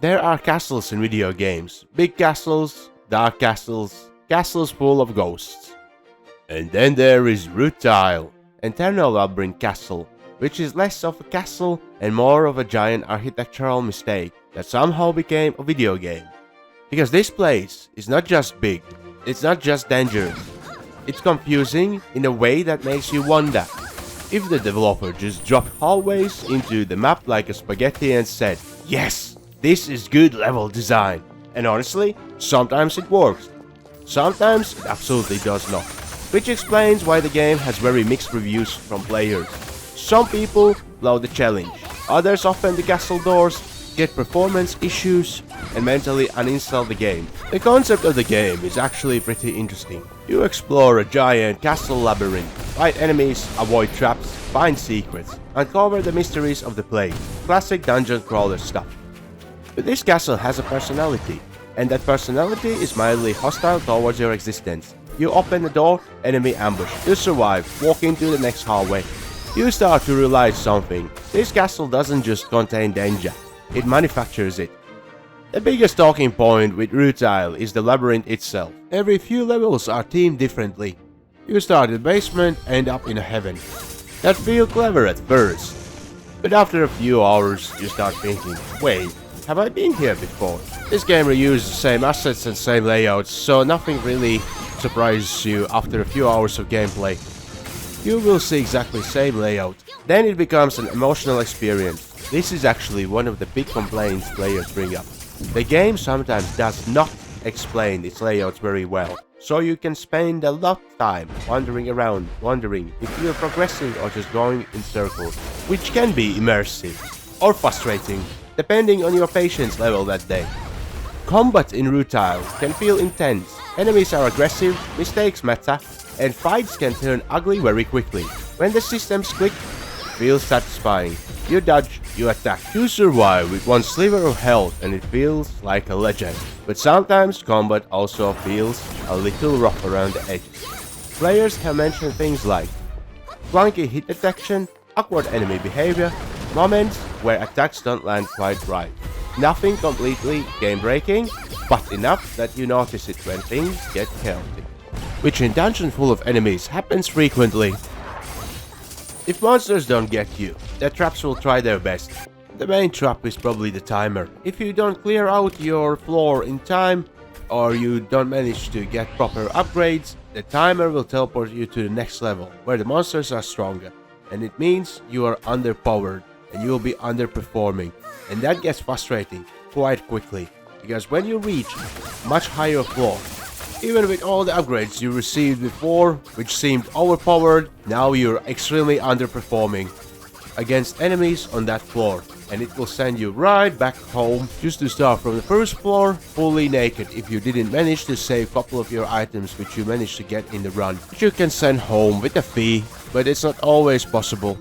There are castles in video games. Big castles, dark castles, castles full of ghosts. And then there is Rustil, Eternal Labyrinth Castle, which is less of a castle and more of a giant architectural mistake that somehow became a video game. Because this place is not just big, it's not just dangerous, it's confusing in a way that makes you wonder if the developer just dropped hallways into the map like a spaghetti and said, "Yes, this is good level design." And honestly, sometimes it works, sometimes it absolutely does not. Which explains why the game has very mixed reviews from players. Some people love the challenge, others open the castle doors, get performance issues, and mentally uninstall the game. The concept of the game is actually pretty interesting. You explore a giant castle labyrinth, fight enemies, avoid traps, find secrets, uncover the mysteries of the place. Classic dungeon crawler stuff. But this castle has a personality, and that personality is mildly hostile towards your existence. You open the door, enemy ambush. You survive, walk into the next hallway. You start to realize something. This castle doesn't just contain danger, it manufactures it. The biggest talking point with Rustil is the labyrinth itself. Every few levels are themed differently. You start in the basement, end up in a heaven. That feels clever at first, but after a few hours you start thinking, wait, have I been here before? This game reuses the same assets and same layouts, so nothing really surprises you after a few hours of gameplay. You will see exactly the same layout. Then it becomes an emotional experience. This is actually one of the big complaints players bring up. The game sometimes does not explain its layouts very well, so you can spend a lot of time wandering around, wondering if you're progressing or just going in circles, which can be immersive or frustrating, depending on your patience level that day. Combat in Rustil can feel intense, enemies are aggressive, mistakes matter, and fights can turn ugly very quickly. When the systems click, it feels satisfying. You dodge, you attack, you survive with one sliver of health and it feels like a legend. But sometimes combat also feels a little rough around the edges. Players have mentioned things like clunky hit detection, awkward enemy behavior, moments where attacks don't land quite right. Nothing completely game-breaking, but enough that you notice it when things get chaotic. Which in dungeon full of enemies happens frequently. If monsters don't get you, their traps will try their best. The main trap is probably the timer. If you don't clear out your floor in time, or you don't manage to get proper upgrades, the timer will teleport you to the next level, where the monsters are stronger. And it means you are underpowered, and you will be underperforming. And that gets frustrating quite quickly, because when you reach much higher floor, even with all the upgrades you received before, which seemed overpowered, now you're extremely underperforming against enemies on that floor, and it will send you right back home just to start from the first floor fully naked if you didn't manage to save a couple of your items which you managed to get in the run, which you can send home with a fee, but it's not always possible.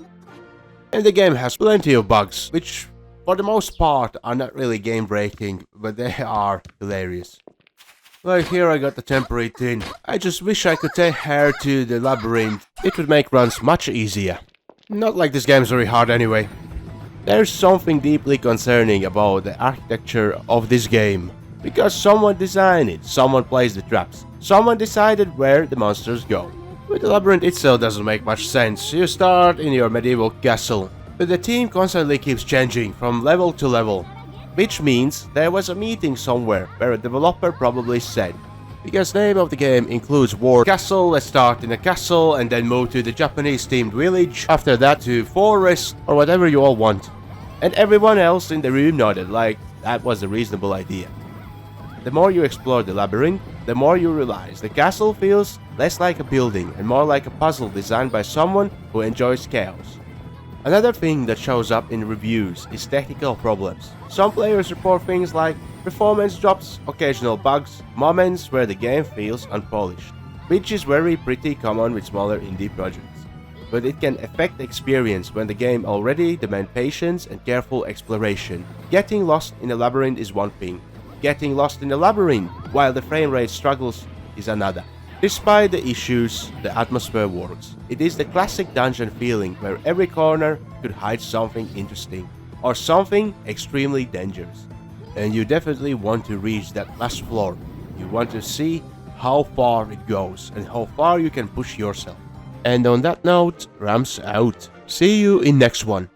And the game has plenty of bugs, which for the most part are not really game breaking, but they are hilarious. Like here I got the temporary tin. I just wish I could take her to the labyrinth. It would make runs much easier. Not like this game's very hard anyway. There's something deeply concerning about the architecture of this game. Because someone designed it, someone placed the traps, someone decided where the monsters go. But the labyrinth itself doesn't make much sense. You start in your medieval castle, but the theme constantly keeps changing from level to level. Which means there was a meeting somewhere where a developer probably said, because the name of the game includes War Castle, let's start in a castle and then move to the Japanese themed village, after that to forest or whatever you all want. And everyone else in the room nodded like that was a reasonable idea. The more you explore the labyrinth, the more you realize the castle feels less like a building and more like a puzzle designed by someone who enjoys chaos. Another thing that shows up in reviews is technical problems. Some players report things like performance drops, occasional bugs, moments where the game feels unpolished, which is very pretty common with smaller indie projects. But it can affect the experience when the game already demands patience and careful exploration. Getting lost in a labyrinth is one thing. Getting lost in a labyrinth while the frame rate struggles is another. Despite the issues, the atmosphere works. It is the classic dungeon feeling where every corner could hide something interesting or something extremely dangerous. and you definitely want to reach that last floor. You want to see how far it goes and how far you can push yourself. And on that note, Rams out. See you in next one.